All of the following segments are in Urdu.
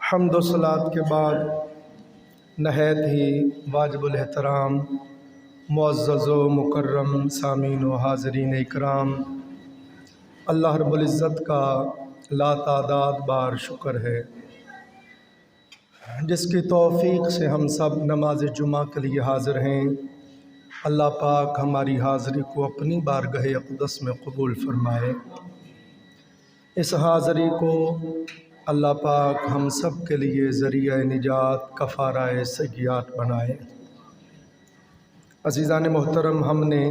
حمد و صلات کے بعد نہایت ہی واجب الاحترام معزز و مکرم سامعین و حاضرین اکرام، اللہ رب العزت کا لا تعداد بار شکر ہے جس کی توفیق سے ہم سب نماز جمعہ کے لیے حاضر ہیں۔ اللہ پاک ہماری حاضری کو اپنی بارگاہ اقدس میں قبول فرمائے۔ اس حاضری کو اللہ پاک ہم سب کے لیے ذریعہ نجات کفارہ سیئات بنائے۔ عزیزان محترم، ہم نے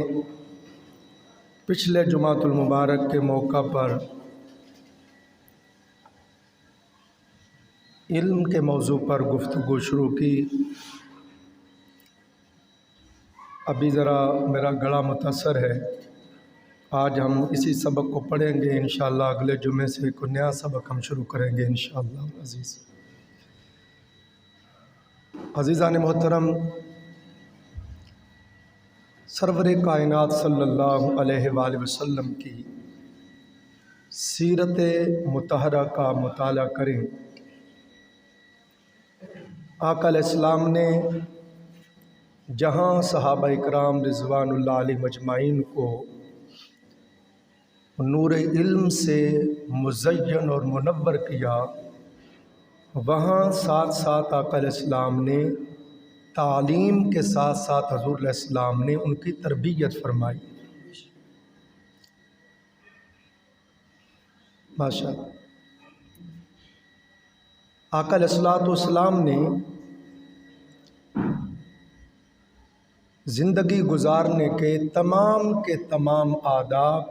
پچھلے جمعۃ المبارک کے موقع پر علم کے موضوع پر گفتگو شروع کی۔ ابھی ذرا میرا گلا متاثر ہے، آج ہم اسی سبق کو پڑھیں گے انشاءاللہ۔ اگلے جمعے سے ایک نیا سبق ہم شروع کریں گے انشاءاللہ عزیز۔ عزیزان محترم، سرور کائنات صلی اللہ علیہ وآلہ وسلم کی سیرت مطہرہ کا مطالعہ کریں۔ آقا علیہ السلام نے جہاں صحابہ اکرام رضوان اللہ علیہ مجمعین کو نور علم سے مزین اور منور کیا، وہاں ساتھ ساتھ آقا علیہ السلام نے تعلیم کے ساتھ ساتھ حضور علیہ السلام نے ان کی تربیت فرمائی۔ ماشاءاللہ، آقا علیہ السلام نے زندگی گزارنے کے تمام آداب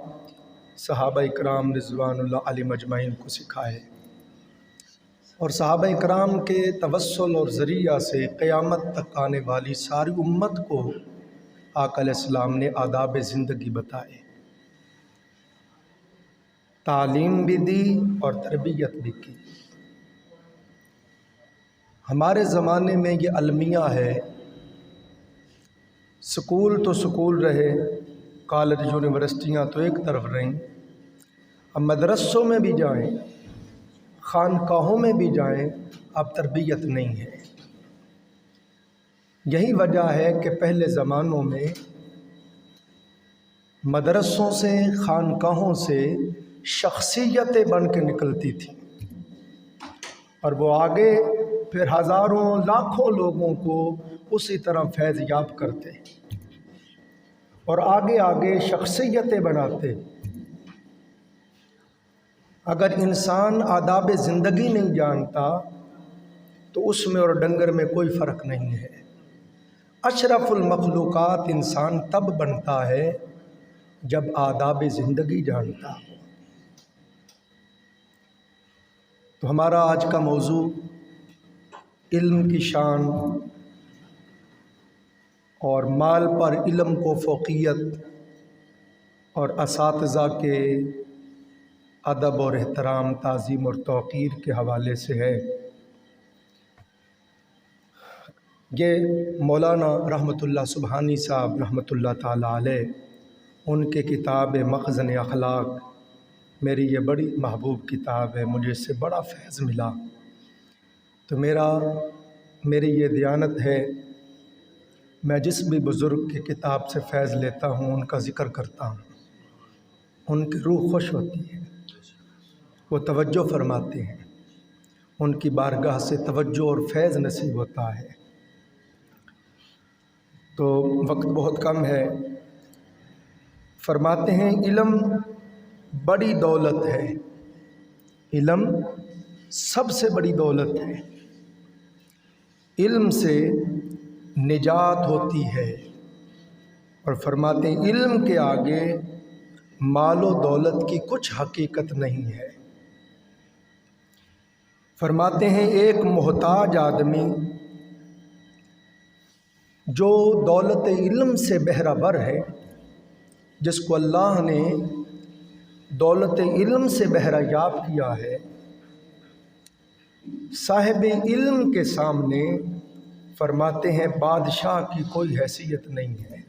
صحابہ اکرام رضوان اللہ علیہ مجمعین کو سکھائے، اور صحابہ اکرام کے توسل اور ذریعہ سے قیامت تک آنے والی ساری امت کو آقا علیہ السلام نے آداب زندگی بتائے، تعلیم بھی دی اور تربیت بھی کی۔ ہمارے زمانے میں یہ المیہ ہے، سکول تو سکول رہے، کالج یونیورسٹیاں تو ایک طرف رہیں، اب مدرسوں میں بھی جائیں، خانقاہوں میں بھی جائیں، اب تربیت نہیں ہے۔ یہی وجہ ہے کہ پہلے زمانوں میں مدرسوں سے، خانقاہوں سے شخصیتیں بن کے نکلتی تھیں، اور وہ آگے پھر ہزاروں لاکھوں لوگوں کو اسی طرح فیض یاب کرتے اور آگے آگے شخصیتیں بناتے۔ اگر انسان آداب زندگی نہیں جانتا تو اس میں اور ڈنگر میں کوئی فرق نہیں ہے۔ اشرف المخلوقات انسان تب بنتا ہے جب آداب زندگی جانتا ہو۔ تو ہمارا آج کا موضوع علم کی شان اور مال پر علم کو فوقیت اور اساتذہ کے ادب اور احترام، تعظیم اور توقیر کے حوالے سے ہے۔ یہ مولانا رحمۃ اللہ سبحانی صاحب رحمۃ اللہ تعالیٰ علیہ، ان کے کتاب مخزن اخلاق، میری یہ بڑی محبوب کتاب ہے، مجھے اس سے بڑا فیض ملا۔ تو میری یہ دیانت ہے، میں جس بھی بزرگ کی کتاب سے فیض لیتا ہوں ان کا ذکر کرتا ہوں، ان کی روح خوش ہوتی ہے، وہ توجہ فرماتے ہیں، ان کی بارگاہ سے توجہ اور فیض نصیب ہوتا ہے۔ تو وقت بہت کم ہے، فرماتے ہیں علم بڑی دولت ہے، علم سب سے بڑی دولت ہے، علم سے نجات ہوتی ہے، اور فرماتے ہیں علم کے آگے مال و دولت کی کچھ حقیقت نہیں ہے۔ فرماتے ہیں ایک محتاج آدمی جو دولت علم سے بہرہ بر ہے، جس کو اللہ نے دولت علم سے بہرہ یاب کیا ہے، صاحب علم کے سامنے فرماتے ہیں بادشاہ کی کوئی حیثیت نہیں ہے۔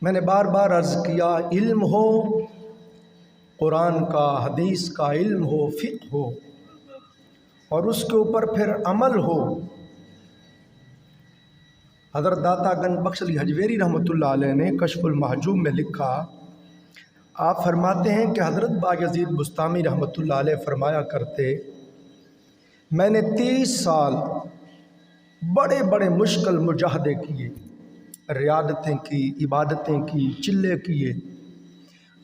میں نے بار بار عرض کیا، علم ہو قرآن کا، حدیث کا علم ہو، فقہ ہو، اور اس کے اوپر پھر عمل ہو۔ حضرت داتا گنج بخش علی حجویری رحمۃ اللہ علیہ نے کشف المحجوب میں لکھا، آپ فرماتے ہیں کہ حضرت بایزید بستامی رحمۃ اللہ علیہ فرمایا کرتے، میں نے 30 سال بڑے بڑے مشکل مجاہدے کیے، ریاضتیں کی، عبادتیں کی، چلے کیے،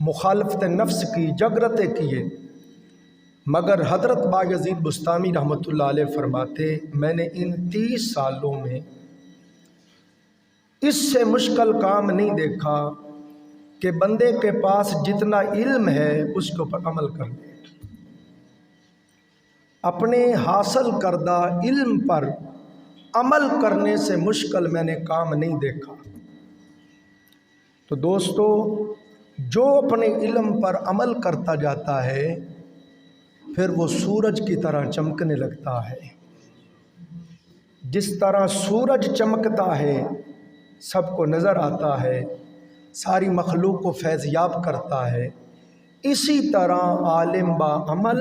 مخالفت نفس کی، جگرتیں کیے، مگر حضرت بایزید بستامی رحمۃ اللہ علیہ فرماتے میں نے ان 30 سالوں میں اس سے مشکل کام نہیں دیکھا کہ بندے کے پاس جتنا علم ہے اس کے اوپر عمل کر لے۔ اپنے حاصل کردہ علم پر عمل کرنے سے مشکل میں نے کام نہیں دیکھا۔ تو دوستو، جو اپنے علم پر عمل کرتا جاتا ہے پھر وہ سورج کی طرح چمکنے لگتا ہے۔ جس طرح سورج چمکتا ہے، سب کو نظر آتا ہے، ساری مخلوق کو فیضیاب کرتا ہے، اسی طرح عالم با عمل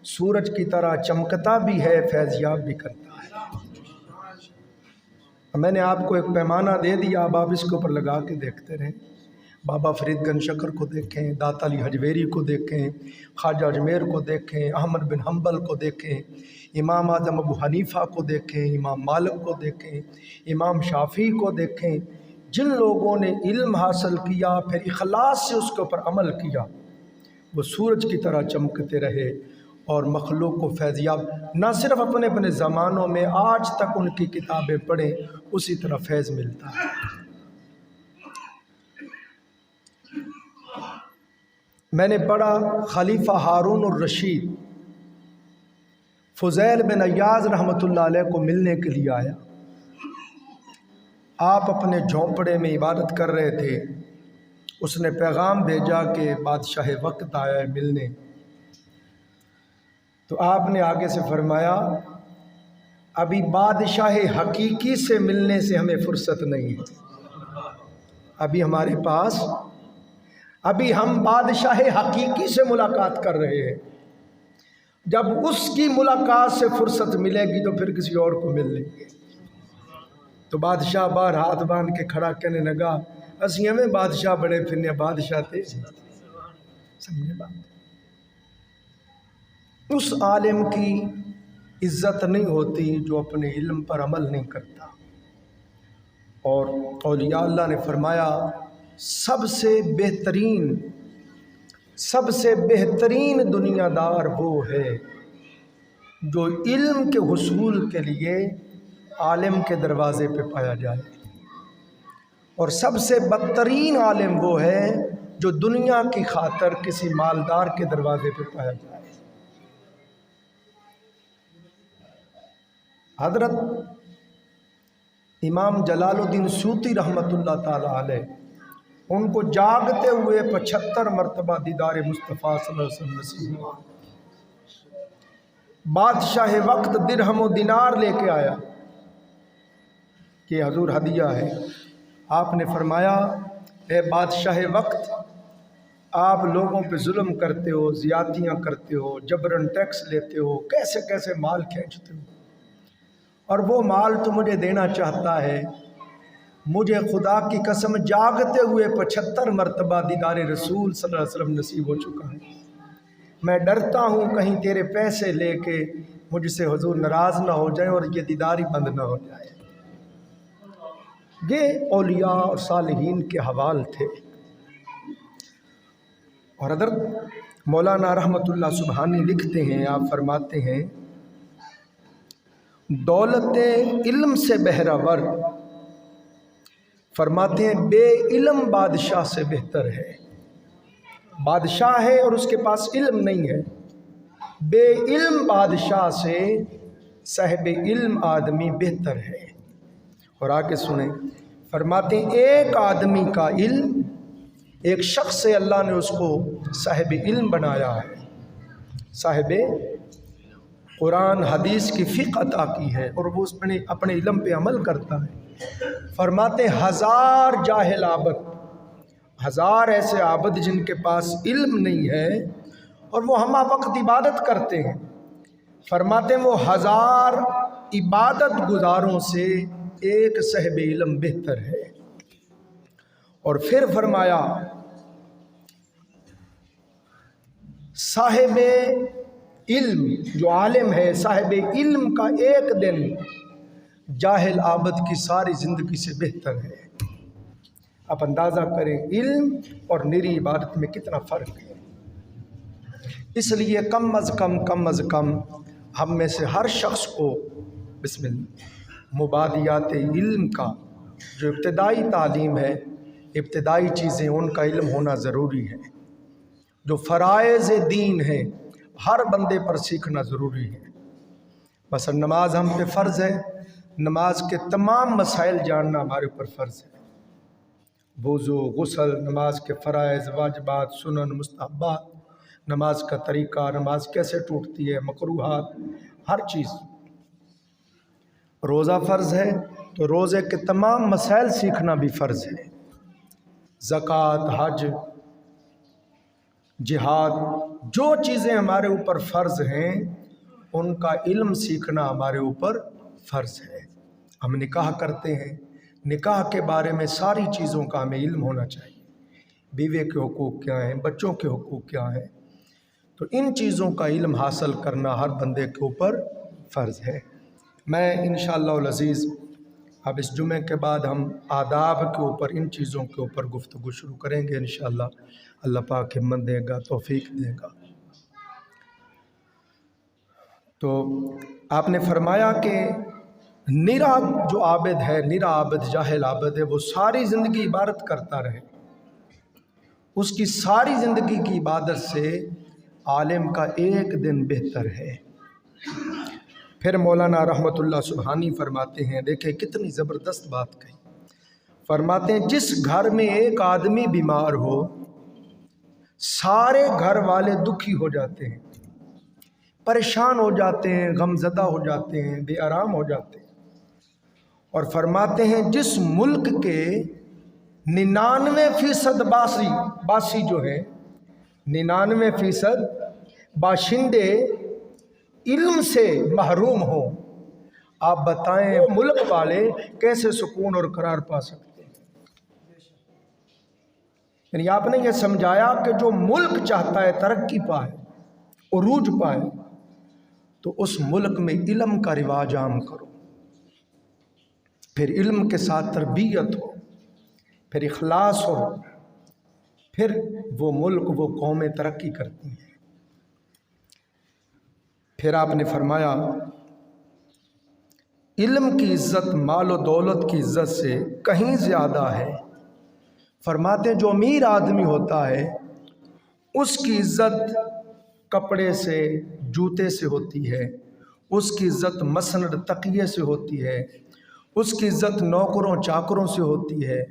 سورج کی طرح چمکتا بھی ہے، فیضیاب بھی کرتا ہے۔ میں نے آپ کو ایک پیمانہ دے دیا، اب آپ اس کے اوپر لگا کے دیکھتے رہیں۔ بابا فرید گنج شکر کو دیکھیں، داتا علی حجویری کو دیکھیں، خواجہ اجمیر کو دیکھیں، احمد بن حنبل کو دیکھیں، امام اعظم ابو حنیفہ کو دیکھیں، امام مالک کو دیکھیں، امام شافعی کو دیکھیں۔ جن لوگوں نے علم حاصل کیا پھر اخلاص سے اس کے اوپر عمل کیا، وہ سورج کی طرح چمکتے رہے اور مخلوق کو فیضیاب، نہ صرف اپنے اپنے زمانوں میں، آج تک ان کی کتابیں پڑھیں اسی طرح فیض ملتا ہے۔ میں نے پڑھا خلیفہ ہارون الرشید فضیل بن ایاز رحمۃ اللہ علیہ کو ملنے کے لیے آیا۔ آپ اپنے جھونپڑے میں عبادت کر رہے تھے، اس نے پیغام بھیجا کہ بادشاہ وقت آیا ہے ملنے۔ تو آپ نے آگے سے فرمایا، ابھی بادشاہ حقیقی سے ملنے سے ہمیں فرصت نہیں ہے، ابھی ہمارے پاس، ابھی ہم بادشاہ حقیقی سے ملاقات کر رہے ہیں، جب اس کی ملاقات سے فرصت ملے گی تو پھر کسی اور کو مل لیں گے۔ تو بادشاہ بار ہاتھ باندھ کے کھڑا کہنے لگا، اسی ہمیں بادشاہ بڑے پھرنے، بادشاہ تھے، سمجھے بات۔ اس عالم کی عزت نہیں ہوتی جو اپنے علم پر عمل نہیں کرتا۔ اور اولیاء اللہ نے فرمایا، سب سے بہترین دنیا دار وہ ہے جو علم کے حصول کے لیے عالم کے دروازے پہ پایا جائے، اور سب سے بدترین عالم وہ ہے جو دنیا کی خاطر کسی مالدار کے دروازے پہ پایا جائے۔ حضرت امام جلال الدین سیوطی رحمۃ اللہ تعالی علیہ، ان کو جاگتے ہوئے 75 مرتبہ دیدار مصطفیٰ صلی اللہ علیہ وسلم نصیب ہوا۔ بادشاہ وقت درہم و دینار لے کے آیا کہ حضور ہدیہ ہے۔ آپ نے فرمایا، اے بادشاہ وقت، آپ لوگوں پہ ظلم کرتے ہو، زیادتیاں کرتے ہو، جبراً ٹیکس لیتے ہو، کیسے کیسے مال کھینچتے ہو، اور وہ مال تو مجھے دینا چاہتا ہے۔ مجھے خدا کی قسم جاگتے ہوئے 75 مرتبہ دیدار رسول صلی اللہ علیہ وسلم نصیب ہو چکا ہے۔ میں ڈرتا ہوں کہیں تیرے پیسے لے کے مجھ سے حضور ناراض نہ ہو جائیں اور یہ دیدار ہی بند نہ ہو جائے۔ یہ اولیاء اور صالحین کے حوال تھے۔ اور حضرت مولانا رحمۃ اللہ سبحانی لکھتے ہیں، آپ فرماتے ہیں، دولت علم سے بہرور، فرماتے ہیں بے علم بادشاہ سے بہتر ہے۔ بادشاہ ہے اور اس کے پاس علم نہیں ہے، بے علم بادشاہ سے صاحب علم آدمی بہتر ہے۔ اور آگے سنیں، فرماتے ہیں ایک آدمی کا علم، ایک شخص سے اللہ نے اس کو صاحب علم بنایا ہے، صاحب قرآن حدیث کی فقہ عطا کی ہے، اور وہ اس میں اپنے علم پہ عمل کرتا ہے۔ فرماتے 1000 جاہل آبد، ہزار ایسے عابد جن کے پاس علم نہیں ہے اور وہ ہمہ وقت عبادت کرتے ہیں، فرماتے ہیں وہ ہزار عبادت گزاروں سے ایک صاحب علم بہتر ہے۔ اور پھر فرمایا صاحب علم جو عالم ہے، صاحب علم کا ایک دن جاہل عابد کی ساری زندگی سے بہتر ہے۔ آپ اندازہ کریں علم اور نری عبادت میں کتنا فرق ہے۔ اس لیے کم از کم ہم میں سے ہر شخص کو بسم اللہ مبادیات علم کا جو ابتدائی تعلیم ہے، ابتدائی چیزیں ان کا علم ہونا ضروری ہے۔ جو فرائض دین ہے ہر بندے پر سیکھنا ضروری ہے۔ مثلا نماز ہم پہ فرض ہے، نماز کے تمام مسائل جاننا ہمارے اوپر فرض ہے۔ وضو، غسل، نماز کے فرائض، واجبات، سنن، مستحبات، نماز کا طریقہ، نماز کیسے ٹوٹتی ہے، مکروہات، ہر چیز۔ روزہ فرض ہے تو روزے کے تمام مسائل سیکھنا بھی فرض ہے۔ زکوٰۃ، حج، جہاد، جو چیزیں ہمارے اوپر فرض ہیں ان کا علم سیکھنا ہمارے اوپر فرض ہے۔ ہم نکاح کرتے ہیں، نکاح کے بارے میں ساری چیزوں کا ہمیں علم ہونا چاہیے۔ بیوے کے حقوق کیا ہیں، بچوں کے حقوق کیا ہیں، تو ان چیزوں کا علم حاصل کرنا ہر بندے کے اوپر فرض ہے۔ میں انشاءاللہ العزیز اب اس جمعے کے بعد ہم آداب کے اوپر، ان چیزوں کے اوپر گفتگو شروع کریں گے انشاءاللہ۔ اللہ پاک ہمت دے گا، توفیق دے گا۔ تو آپ نے فرمایا کہ نرا جو عابد ہے، نرا عابد جاہل عابد ہے، وہ ساری زندگی عبادت کرتا رہے، اس کی ساری زندگی کی عبادت سے عالم کا ایک دن بہتر ہے۔ پھر مولانا رحمت اللہ سبحانی فرماتے ہیں، دیکھیں کتنی زبردست بات کہی، فرماتے ہیں جس گھر میں ایک آدمی بیمار ہو سارے گھر والے دکھی ہو جاتے ہیں، پریشان ہو جاتے ہیں، غم زدہ ہو جاتے ہیں، بے آرام ہو جاتے ہیں۔ اور فرماتے ہیں جس ملک کے 99% باسی جو ہے، 99% باشندے علم سے محروم ہوں، آپ بتائیں ملک والے کیسے سکون اور قرار پا سکتے ہیں؟ یعنی آپ نے یہ سمجھایا کہ جو ملک چاہتا ہے ترقی پائے، عروج پائے، تو اس ملک میں علم کا رواج عام کرو، پھر علم کے ساتھ تربیت ہو، پھر اخلاص ہو، پھر وہ ملک، وہ قومیں ترقی کرتی ہیں۔ پھر آپ نے فرمایا علم کی عزت مال و دولت کی عزت سے کہیں زیادہ ہے۔ فرماتے ہیں جو امیر آدمی ہوتا ہے اس کی عزت کپڑے سے، جوتے سے ہوتی ہے، اس کی عزت مسند تکیے سے ہوتی ہے، اس کی عزت نوکروں چاکروں سے ہوتی ہے،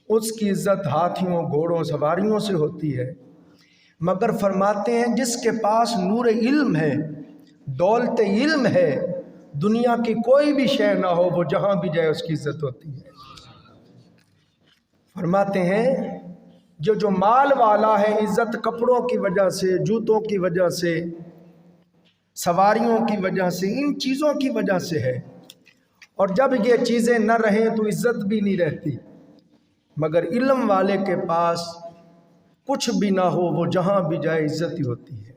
اس کی عزت ہاتھیوں گھوڑوں سواریوں سے ہوتی ہے۔ مگر فرماتے ہیں جس کے پاس نور علم ہے، دولت علم ہے، دنیا کی کوئی بھی شے نہ ہو، وہ جہاں بھی جائے اس کی عزت ہوتی ہے۔ فرماتے ہیں جو مال والا ہے عزت کپڑوں کی وجہ سے، جوتوں کی وجہ سے، سواریوں کی وجہ سے، ان چیزوں کی وجہ سے ہے، اور جب یہ چیزیں نہ رہیں تو عزت بھی نہیں رہتی۔ مگر علم والے کے پاس کچھ بھی نہ ہو، وہ جہاں بھی جائے عزت ہی ہوتی ہے۔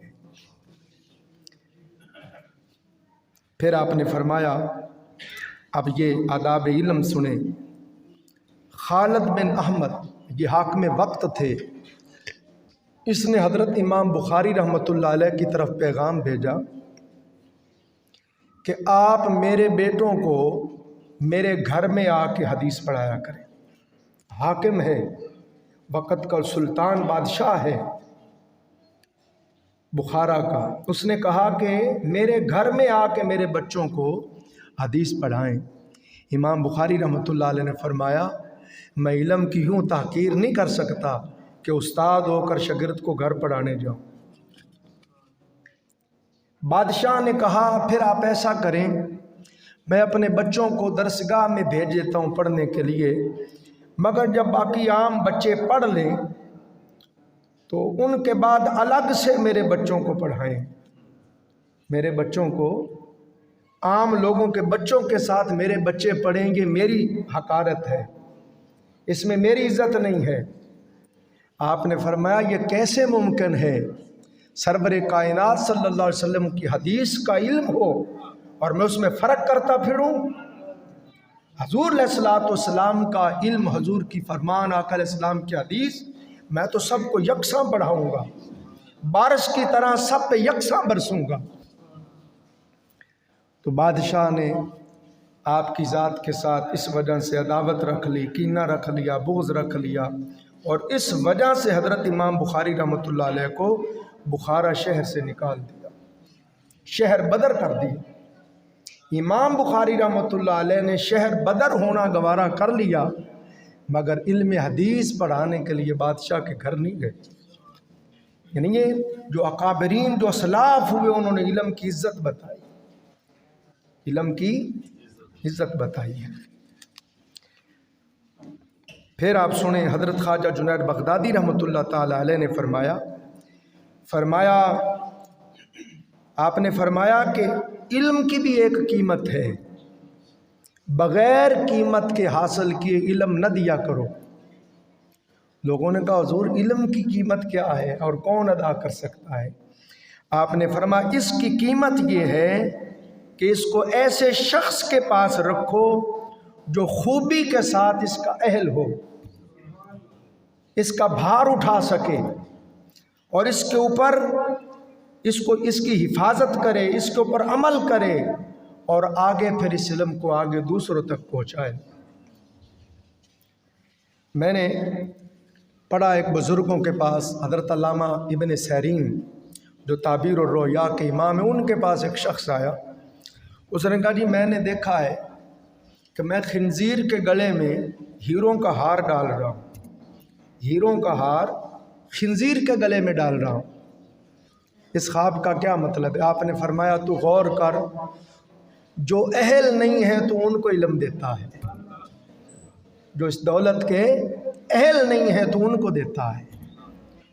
پھر آپ نے فرمایا اب یہ آداب علم سنیں۔ خالد بن احمد یہ حاکم وقت تھے، اس نے حضرت امام بخاری رحمۃ اللہ علیہ کی طرف پیغام بھیجا کہ آپ میرے بیٹوں کو میرے گھر میں آ کے حدیث پڑھایا کریں۔ حاکم ہے، وقت کا سلطان بادشاہ ہے بخارا کا، اس نے کہا کہ میرے گھر میں آ کے میرے بچوں کو حدیث پڑھائیں۔ امام بخاری رحمۃ اللہ علیہ نے فرمایا میں علم کی یوں تحقیر نہیں کر سکتا کہ استاد ہو کر شاگرد کو گھر پڑھانے جاؤں۔ بادشاہ نے کہا پھر آپ ایسا کریں، میں اپنے بچوں کو درسگاہ میں بھیج دیتا ہوں پڑھنے کے لیے، مگر جب باقی عام بچے پڑھ لیں تو ان کے بعد الگ سے میرے بچوں کو پڑھائیں۔ میرے بچوں کو، عام لوگوں کے بچوں کے ساتھ میرے بچے پڑھیں گے، میری حقارت ہے، اس میں میری عزت نہیں ہے۔ آپ نے فرمایا یہ کیسے ممکن ہے سرور کائنات صلی اللہ علیہ وسلم کی حدیث کا علم ہو اور میں اس میں فرق کرتا پھروں؟ حضور علیہ الصلوۃ والسلام کا علم، حضور کی فرمان، آقا علیہ السلام کی حدیث، میں تو سب کو یکساں پڑھاؤں گا، بارش کی طرح سب پہ یکساں برسوں گا۔ تو بادشاہ نے آپ کی ذات کے ساتھ اس وجہ سے عداوت رکھ لی، کینہ رکھ لیا، بغض رکھ لیا، اور اس وجہ سے حضرت امام بخاری رحمۃ اللہ علیہ کو بخارا شہر سے نکال دیا، شہر بدر کر دیا۔ امام بخاری رحمۃ اللہ علیہ نے شہر بدر ہونا گوارا کر لیا، مگر علم حدیث پڑھانے کے لیے بادشاہ کے گھر نہیں گئے۔ یعنی یہ جو اکابرین، جو اسلاف ہوئے، انہوں نے علم کی عزت بتائی، علم کی عزت بتائی ہے۔ پھر آپ سنیں حضرت خواجہ جنید بغدادی رحمۃ اللہ تعالی علیہ نے آپ نے فرمایا کہ علم کی بھی ایک قیمت ہے، بغیر قیمت کے حاصل کیے علم نہ دیا کرو۔ لوگوں نے کہا حضور علم کی قیمت کیا ہے اور کون ادا کر سکتا ہے؟ آپ نے فرمایا اس کی قیمت یہ ہے کہ اس کو ایسے شخص کے پاس رکھو جو خوبی کے ساتھ اس کا اہل ہو، اس کا بھار اٹھا سکے اور اس کے اوپر اس کی حفاظت کرے، اس کے اوپر عمل کرے اور آگے پھر اس علم کو آگے دوسروں تک پہنچائے۔ میں نے پڑھا ایک بزرگوں کے پاس، حضرت علامہ ابن سیرین جو تعبیر الرؤیا کے امام ہیں، ان کے پاس ایک شخص آیا۔ اس نے کہا جی میں نے دیکھا ہے کہ میں خنزیر کے گلے میں ہیروں کا ہار ڈال رہا ہوں، ہیروں کا ہار خنزیر کے گلے میں ڈال رہا ہوں، اس خواب کا کیا مطلب ہے؟ آپ نے فرمایا تو غور کر، جو اہل نہیں ہے تو ان کو علم دیتا ہے، جو اس دولت کے اہل نہیں ہے تو ان کو دیتا ہے۔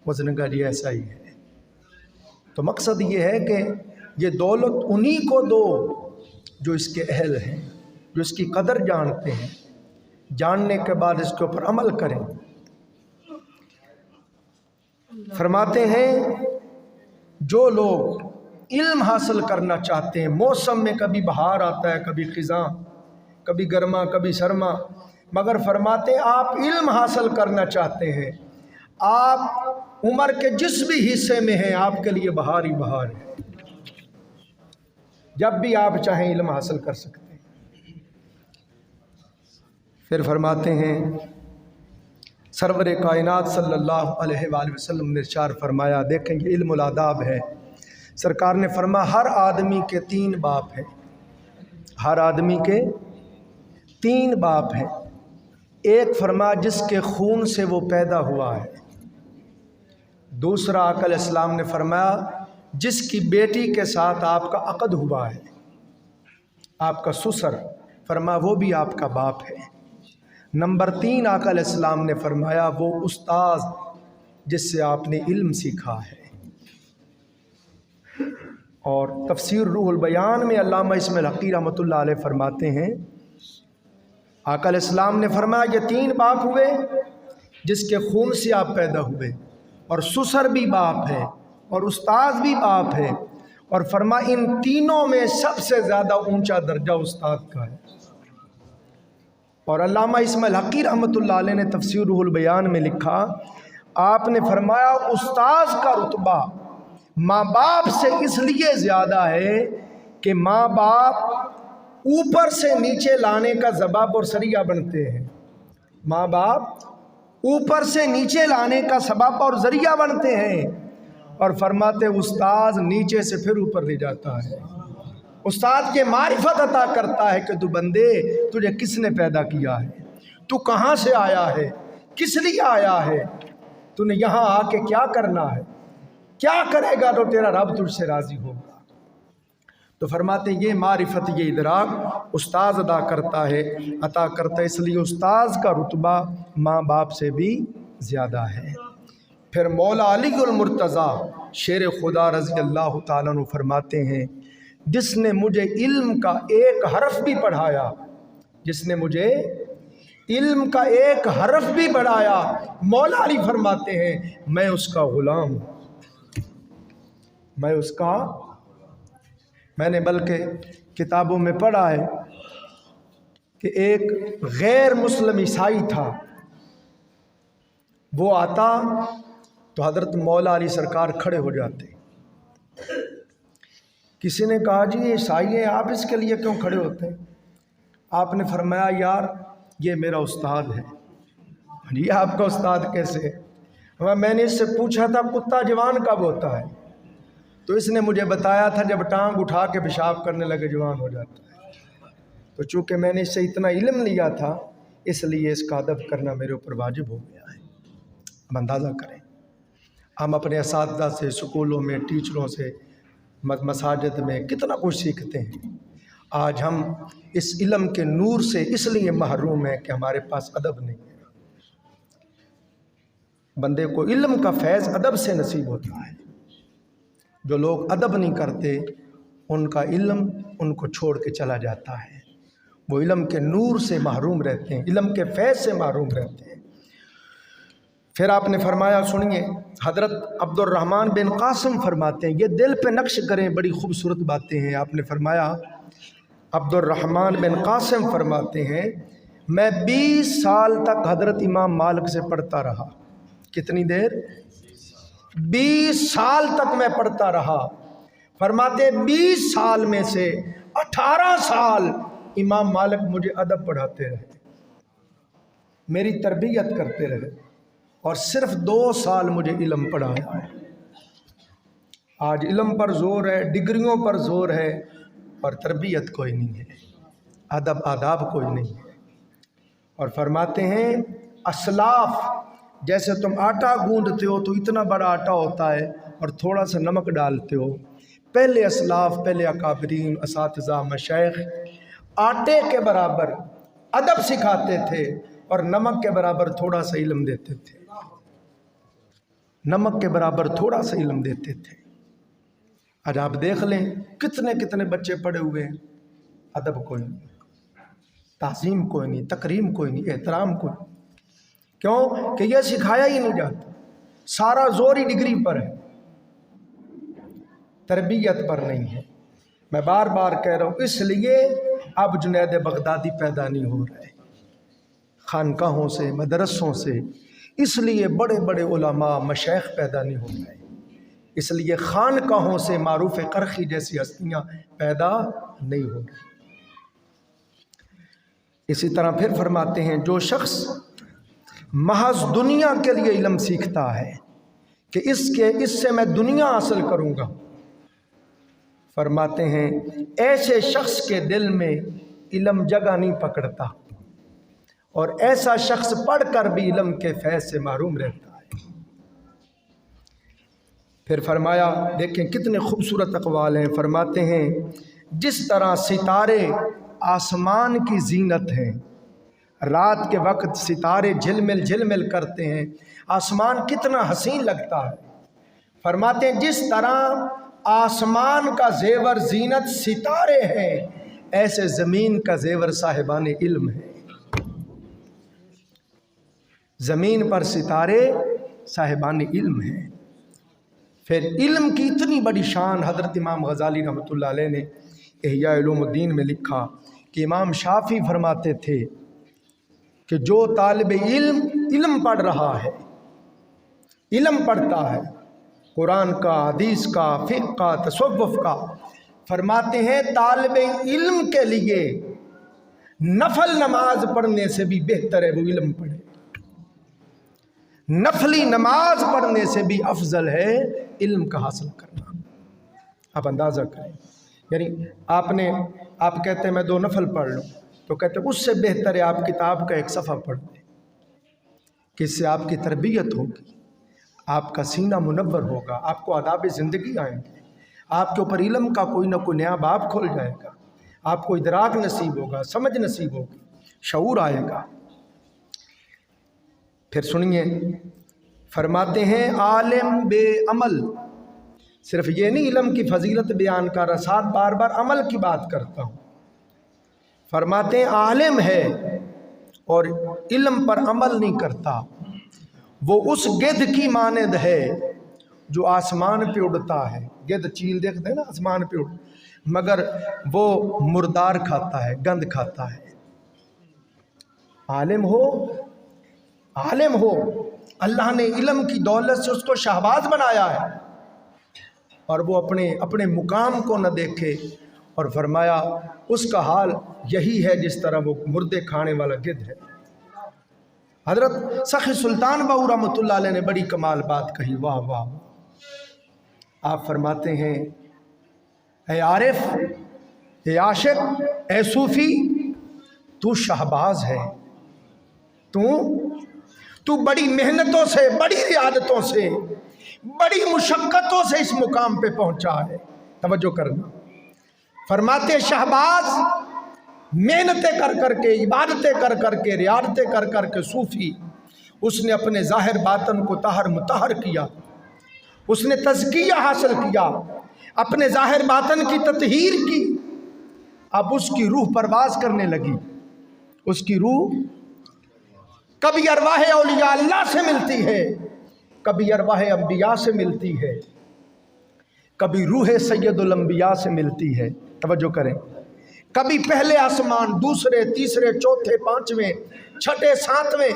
اس نے کہا جی ایسا ہی ہے۔ تو مقصد یہ ہے کہ یہ دولت انہی کو دو جو اس کے اہل ہیں، جو اس کی قدر جانتے ہیں، جاننے کے بعد اس کے اوپر عمل کریں۔ فرماتے ہیں جو لوگ علم حاصل کرنا چاہتے ہیں، موسم میں کبھی بہار آتا ہے، کبھی خزاں، کبھی گرما، کبھی سرما، مگر فرماتے ہیں آپ علم حاصل کرنا چاہتے ہیں، آپ عمر کے جس بھی حصے میں ہیں آپ کے لیے بہار ہی بہار ہے، جب بھی آپ چاہیں علم حاصل کر سکتے ہیں۔ پھر فرماتے ہیں سرور کائنات صلی اللہ علیہ وآلہ وسلم نے ارشاد فرمایا، دیکھیں یہ علم الاداب ہے، سرکار نے فرمایا ہر آدمی کے 3 باپ ہیں، ہر آدمی کے 3 باپ ہیں۔ ایک فرمایا جس کے خون سے وہ پیدا ہوا ہے، دوسرا آقا علیہ السلام نے فرمایا جس کی بیٹی کے ساتھ آپ کا عقد ہوا ہے، آپ کا سسر، فرمایا وہ بھی آپ کا باپ ہے۔ نمبر 3 آقا علیہ السلام نے فرمایا وہ استاذ جس سے آپ نے علم سیکھا ہے۔ اور تفسیر روح البیان میں علامہ اسماعیل حقی رحمۃ اللہ علیہ فرماتے ہیں آقا علیہ السلام نے فرمایا یہ 3 باپ ہوئے جس کے خون سے آپ پیدا ہوئے، اور سسر بھی باپ ہے اور استاذ بھی باپ ہے، اور فرمایا ان تینوں میں سب سے زیادہ اونچا درجہ استاد کا ہے۔ اور علامہ اسماعیل حقی رحمۃ اللہ علیہ نے تفسیر روح البیان میں لکھا، آپ نے فرمایا استاذ کا رتبہ ماں باپ سے اس لیے زیادہ ہے کہ ماں باپ اوپر سے نیچے لانے کا سبب اور ذریعہ بنتے ہیں، ماں باپ اوپر سے نیچے لانے کا سبب اور ذریعہ بنتے ہیں، اور فرماتے استاذ نیچے سے پھر اوپر لے جاتا ہے۔ استاد یہ معرفت عطا کرتا ہے کہ تو بندے تجھے کس نے پیدا کیا ہے، تو کہاں سے آیا ہے، کس لیے آیا ہے، تو نے یہاں آ کے کیا کرنا ہے، کیا کرے گا تو تیرا رب تجھ سے راضی ہوگا۔ تو فرماتے ہیں یہ معرفت، یہ ادراک استاذ عطا کرتا ہے، اس لیے استاذ کا رتبہ ماں باپ سے بھی زیادہ ہے۔ پھر مولا علی المرتضیٰ شیر خدا رضی اللہ تعالیٰ عنہ فرماتے ہیں جس نے مجھے علم کا ایک حرف بھی پڑھایا، جس نے مجھے علم کا ایک حرف بھی پڑھایا، مولا علی فرماتے ہیں میں اس کا غلام ہوں، میں نے بلکہ کتابوں میں پڑھا ہے کہ ایک غیر مسلم عیسائی تھا، وہ آتا تو حضرت مولا علی سرکار کھڑے ہو جاتے۔ کسی نے کہا جی یہ عیسائی ہے، آپ اس کے لیے کیوں کھڑے ہوتے ہیں؟ آپ نے فرمایا یار یہ میرا استاد ہے۔ یہ آپ کا استاد کیسے ہے؟ میں نے اس سے پوچھا تھا کتا جوان کب ہوتا ہے؟ تو اس نے مجھے بتایا تھا جب ٹانگ اٹھا کے پیشاب کرنے لگے جوان ہو جاتا ہے۔ تو چونکہ میں نے اس سے اتنا علم لیا تھا اس لیے اس کا ادب کرنا میرے اوپر واجب ہو گیا ہے۔ اب اندازہ کریں ہم اپنے اساتذہ سے، سکولوں میں، ٹیچروں سے، مساجد میں کتنا کچھ سیکھتے ہیں، آج ہم اس علم کے نور سے اس لیے محروم ہیں کہ ہمارے پاس ادب نہیں ہے۔ بندے کو علم کا فیض ادب سے نصیب ہوتا ہے، جو لوگ ادب نہیں کرتے ان کا علم ان کو چھوڑ کے چلا جاتا ہے، وہ علم کے نور سے محروم رہتے ہیں، علم کے فیض سے محروم رہتے ہیں۔ پھر آپ نے فرمایا سنیے، حضرت عبد الرحمن بن قاسم فرماتے ہیں، یہ دل پہ نقش کریں، بڑی خوبصورت باتیں ہیں۔ آپ نے فرمایا عبد الرحمن بن قاسم فرماتے ہیں میں 20 سال تک حضرت امام مالک سے پڑھتا رہا۔ کتنی دیر؟ 20 سال تک میں پڑھتا رہا۔ فرماتے 20 سال میں سے 18 سال امام مالک مجھے ادب پڑھاتے رہے، میری تربیت کرتے رہے، اور صرف 2 سال مجھے علم پڑھایا ہے۔ آج علم پر زور ہے، ڈگریوں پر زور ہے، اور تربیت کوئی نہیں ہے، ادب آداب کوئی نہیں ہے۔ اور فرماتے ہیں اسلاف جیسے تم آٹا گوندھتے ہو تو اتنا بڑا آٹا ہوتا ہے اور تھوڑا سا نمک ڈالتے ہو، پہلے اسلاف، پہلے اکابرین، اساتذہ، مشائخ آٹے کے برابر ادب سکھاتے تھے اور نمک کے برابر تھوڑا سا علم دیتے تھے، نمک کے برابر تھوڑا سا علم دیتے تھے۔ آج آپ دیکھ لیں کتنے کتنے بچے پڑے ہوئے ہیں، ادب کوئی نہیں، تعظیم کوئی نہیں، تکریم کوئی نہیں، احترام کوئی نہیں۔ کیوں کہ یہ سکھایا ہی نہیں جاتا، سارا زور ہی ڈگری پر ہے، تربیت پر نہیں ہے۔ میں بار بار کہہ رہا ہوں اس لیے اب جنید بغدادی پیدا نہیں ہو رہے خانقاہوں سے، مدرسوں سے، اس لیے بڑے بڑے علماء، مشائخ پیدا نہیں ہو رہے، اس لیے خانقاہوں سے معروف قرخی جیسی ہستیاں پیدا نہیں ہو رہی۔ اسی طرح پھر فرماتے ہیں جو شخص محض دنیا کے لیے علم سیکھتا ہے کہ اس سے میں دنیا حاصل کروں گا، فرماتے ہیں ایسے شخص کے دل میں علم جگہ نہیں پکڑتا، اور ایسا شخص پڑھ کر بھی علم کے فیض سے محروم رہتا ہے۔ پھر فرمایا دیکھیں کتنے خوبصورت اقوال ہیں، فرماتے ہیں جس طرح ستارے آسمان کی زینت ہیں، رات کے وقت ستارے جھلمل جھلمل کرتے ہیں، آسمان کتنا حسین لگتا ہے، فرماتے ہیں جس طرح آسمان کا زیور زینت ستارے ہیں، ایسے زمین کا زیور صاحبان علم ہے۔ زمین پر ستارے صاحبان علم ہیں۔ پھر علم کی اتنی بڑی شان حضرت امام غزالی رحمۃ اللہ علیہ نے احیاء علوم الدین میں لکھا کہ امام شافعی فرماتے تھے کہ جو طالب علم علم پڑھ رہا ہے، علم پڑھتا ہے قرآن کا، حدیث کا، فقہ کا، تصوف کا، فرماتے ہیں طالب علم کے لیے نفل نماز پڑھنے سے بھی بہتر ہے وہ علم پڑھے، نفلی نماز پڑھنے سے بھی افضل ہے علم کا حاصل کرنا۔ آپ اندازہ کریں، یعنی آپ کہتے ہیں میں 2 نفل پڑھ لوں، تو کہتے ہیں اس سے بہتر ہے آپ کتاب کا 1 صفحہ پڑھ لیں، کہ اس سے آپ کی تربیت ہوگی، آپ کا سینہ منور ہوگا، آپ کو آداب زندگی آئیں گے، آپ کے اوپر علم کا کوئی نہ کوئی نیا باب کھول جائے گا، آپ کو ادراک نصیب ہوگا، سمجھ نصیب ہوگی، شعور آئے گا۔ پھر سنیے فرماتے ہیں عالم بے عمل، صرف یہ نہیں علم کی فضیلت بیان کر رہا، ساتھ بار بار عمل کی بات کرتا ہوں۔ فرماتے ہیں عالم ہے اور علم پر عمل نہیں کرتا، وہ اس گدھ کی مانند ہے جو آسمان پہ اڑتا ہے۔ گدھ چیل دیکھتے ہیں نا آسمان پہ اڑ، مگر وہ مردار کھاتا ہے، گند کھاتا ہے۔ عالم ہو، عالم ہو، اللہ نے علم کی دولت سے اس کو شہباز بنایا ہے، اور وہ اپنے مقام کو نہ دیکھے، اور فرمایا اس کا حال یہی ہے جس طرح وہ مردے کھانے والا گدھ ہے۔ حضرت سخی سلطان بہو رحمۃ اللہ علیہ نے بڑی کمال بات کہی، واہ واہ۔ آپ فرماتے ہیں اے عارف، اے عاشق، اے صوفی، تو شہباز ہے، تو بڑی محنتوں سے، بڑی ریاضتوں سے، بڑی مشقتوں سے اس مقام پہ پہنچا ہے۔ توجہ کرنا، فرماتے شہباز محنتیں کر کر کے، عبادتیں کر کر کے، ریاضتیں کر کر کے صوفی، اس نے اپنے ظاہر باطن کو طاہر مطہر کیا، اس نے تزکیہ حاصل کیا، اپنے ظاہر باطن کی تطہیر کی۔ اب اس کی روح پرواز کرنے لگی، اس کی روح کبھی ارواح اولیاء اللہ سے ملتی ہے، کبھی ارواح انبیاء سے ملتی ہے، کبھی روح سید الانبیاء سے ملتی ہے۔ توجہ کریں، کبھی پہلے آسمان، دوسرے، تیسرے، چوتھے، پانچویں، چھٹے، ساتویں،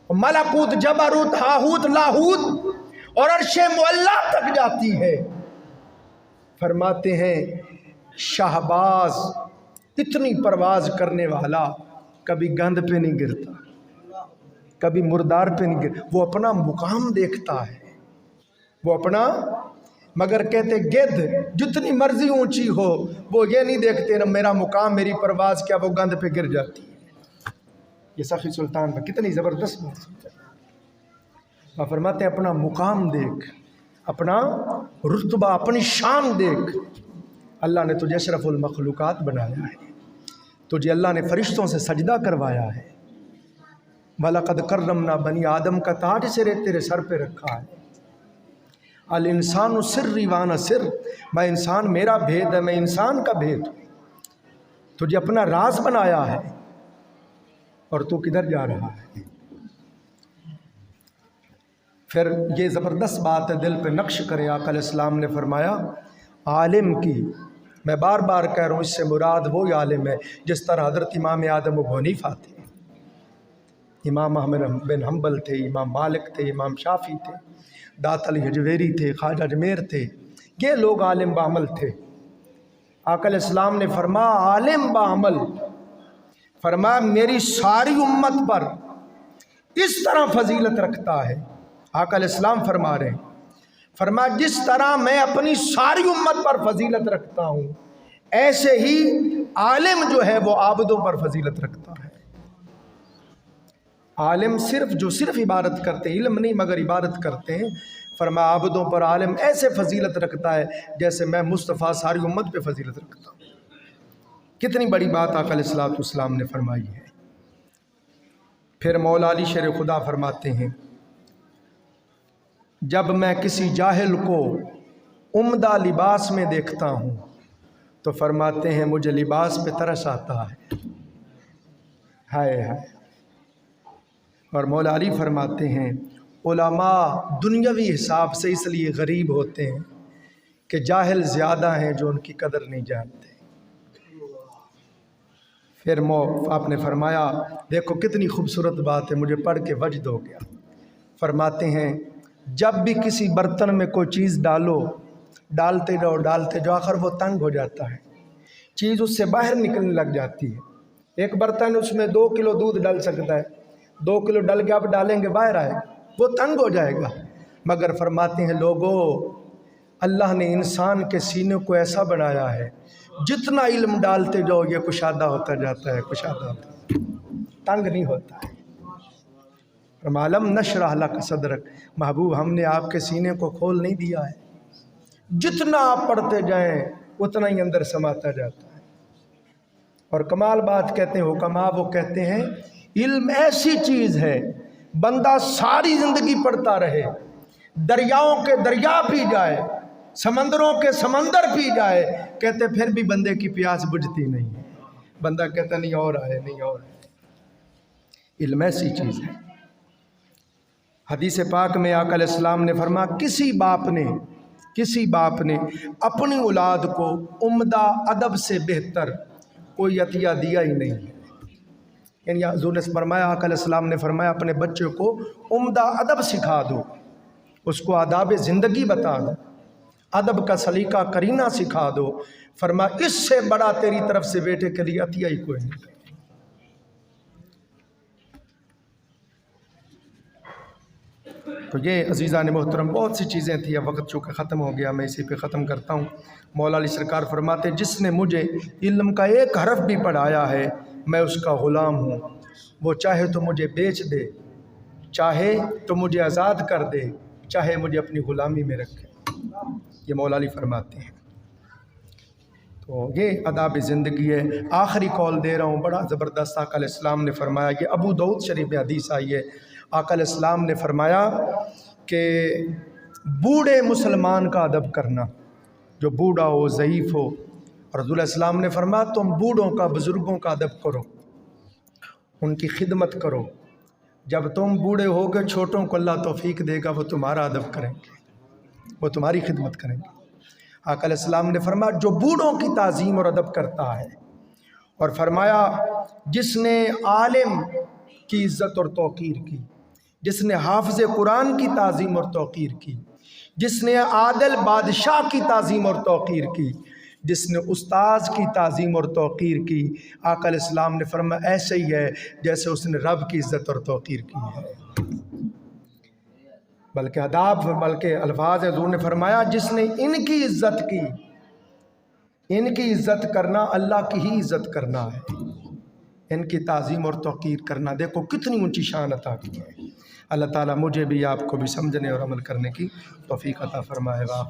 ملکوت، جبروت، ہاہوت، لاہوت اور عرش معلیٰ تک جاتی ہے۔ فرماتے ہیں شہباز اتنی پرواز کرنے والا کبھی گند پہ نہیں گرتا، کبھی مردار پہ نہیں گرتا، وہ اپنا مقام دیکھتا ہے، وہ اپنا، مگر کہتے گدھ جتنی مرضی اونچی ہو وہ یہ نہیں دیکھتے نا میرا مقام، میری پرواز کیا، وہ گند پہ گر جاتی ہے۔ یہ سخی سلطان پر کتنی زبردست بات ہے۔ وہ فرماتے ہیں اپنا مقام دیکھ، اپنا رتبہ، اپنی شان دیکھ۔ اللہ نے تجھے اشرف المخلوقات بنایا ہے، تجھے اللہ نے فرشتوں سے سجدہ کروایا ہے، وَلَقَدْ كَرَّمْنَا بنی آدم کا تاج سے تیرے سر پہ رکھا ہے۔ الانسان سری وانا سر، میں انسان، میرا بھید ہے، میں انسان کا بھید ہوں۔ تجھے اپنا راز بنایا ہے، اور تو کدھر جا رہا ہے؟ پھر یہ زبردست بات ہے، دل پہ نقش کرے۔ آقا علیہ السلام نے فرمایا عالم کی، میں بار بار کہہ رہا ہوں، اس سے مراد وہی عالم ہے جس طرح حضرت امام آدم ابو حنیفہ تھے، امام احمد بن حنبل تھے، امام مالک تھے، امام شافعی تھے، دات علی حجویری تھے، خواجہ اجمیر تھے، یہ لوگ عالم بعمل تھے۔ آقا علیہ السلام نے فرمایا عالم بعمل، فرمایا میری ساری امت پر اس طرح فضیلت رکھتا ہے۔ آقا علیہ السلام فرما رہے ہیں، فرمایا جس طرح میں اپنی ساری امت پر فضیلت رکھتا ہوں، ایسے ہی عالم جو ہے وہ عابدوں پر فضیلت رکھتا ہے۔ عالم جو صرف عبادت کرتے ہیں، علم نہیں مگر عبادت کرتے ہیں، فرمایا عابدوں پر عالم ایسے فضیلت رکھتا ہے جیسے میں مصطفیٰ ساری امت پہ فضیلت رکھتا ہوں۔ کتنی بڑی بات آقا علیہ السلام نے فرمائی ہے۔ پھر مولا علی شیر خدا فرماتے ہیں جب میں کسی جاہل کو عمدہ لباس میں دیکھتا ہوں تو فرماتے ہیں مجھے لباس پہ ترس آتا ہے، ہائے ہائے۔ اور مولا علی فرماتے ہیں علماء دنیاوی حساب سے اس لیے غریب ہوتے ہیں کہ جاہل زیادہ ہیں جو ان کی قدر نہیں جانتے۔ پھر آپ نے فرمایا، دیکھو کتنی خوبصورت بات ہے، مجھے پڑھ کے وجد ہو گیا۔ فرماتے ہیں جب بھی کسی برتن میں کوئی چیز ڈالتے جاؤ آخر وہ تنگ ہو جاتا ہے، چیز اس سے باہر نکلنے لگ جاتی ہے۔ ایک برتن اس میں 2 کلو دودھ ڈل سکتا ہے، 2 کلو ڈل کے آپ ڈالیں گے باہر آئے گا، وہ تنگ ہو جائے گا۔ مگر فرماتے ہیں لوگوں، اللہ نے انسان کے سینے کو ایسا بنایا ہے جتنا علم ڈالتے جاؤ یہ کشادہ ہوتا جاتا ہے، کشادہ ہوتا ہے، تنگ نہیں ہوتا ہے۔ معلوم نشرح لک صدرک، محبوب ہم نے آپ کے سینے کو کھول نہیں دیا ہے، جتنا آپ پڑھتے جائیں اتنا ہی اندر سماتا جاتا ہے۔ اور کمال بات کہتے ہیں حکماء، وہ کہتے ہیں علم ایسی چیز ہے بندہ ساری زندگی پڑھتا رہے، دریاؤں کے دریا پی جائے، سمندروں کے سمندر پی جائے، کہتے پھر بھی بندے کی پیاس بجھتی نہیں، بندہ کہتا نہیں اور آئے، نہیں اور آئے۔ علم ایسی چیز ہے۔ حدیث پاک میں آقا علیہ السلام نے فرمایا کسی باپ نے اپنی اولاد کو عمدہ ادب سے بہتر کوئی عطیہ دیا ہی نہیں ہے۔ یعنی حضور نے فرمایا، آقا علیہ السلام نے فرمایا اپنے بچے کو عمدہ ادب سکھا دو، اس کو آداب زندگی بتا دو، ادب کا سلیقہ کرینہ سکھا دو، فرمایا اس سے بڑا تیری طرف سے بیٹے کے لیے عطیہ ہی کوئی نہیں۔ تو یہ عزیزان محترم بہت سی چیزیں تھیں، اب وقت چونکہ ختم ہو گیا، میں اسی پہ ختم کرتا ہوں۔ مولا علی سرکار فرماتے جس نے مجھے علم کا ایک حرف بھی پڑھایا ہے میں اس کا غلام ہوں، وہ چاہے تو مجھے بیچ دے، چاہے تو مجھے آزاد کر دے، چاہے مجھے اپنی غلامی میں رکھے۔ یہ مولا علی فرماتے ہیں۔ تو یہ آداب زندگی ہے۔ آخری قول دے رہا ہوں، بڑا زبردست آقا علیہ السلام نے فرمایا، یہ ابو داؤد شریف میں حدیث آئی ہے، آقا علیہ السلام نے فرمایا کہ بوڑھے مسلمان کا ادب کرنا، جو بوڑھا ہو ضعیف ہو، اور رسول علیہ السلام نے فرمایا تم بوڑھوں کا بزرگوں کا ادب کرو، ان کی خدمت کرو، جب تم بوڑھے ہو گے چھوٹوں کو اللہ توفیق دے گا، وہ تمہارا ادب کریں گے، وہ تمہاری خدمت کریں گے۔ آقا علیہ السلام نے فرمایا جو بوڑھوں کی تعظیم اور ادب کرتا ہے، اور فرمایا جس نے عالم کی عزت اور توقیر کی، جس نے حافظ قرآن کی تعظیم اور توقیر کی، جس نے عادل بادشاہ کی تعظیم اور توقیر کی، جس نے استاذ کی تعظیم اور توقیر کی، آقا علیہ السلام نے فرمایا ایسے ہی ہے جیسے اس نے رب کی عزت اور توقیر کی ہے۔ بلکہ آداب، بلکہ الفاظ حضور نے فرمایا جس نے ان کی عزت کی، ان کی عزت کرنا اللہ کی ہی عزت کرنا ہے، ان کی تعظیم اور توقیر کرنا، دیکھو کتنی اونچی شان عطا کی ہے۔ اللہ تعالیٰ مجھے بھی آپ کو بھی سمجھنے اور عمل کرنے کی توفیق عطا فرمائے گا۔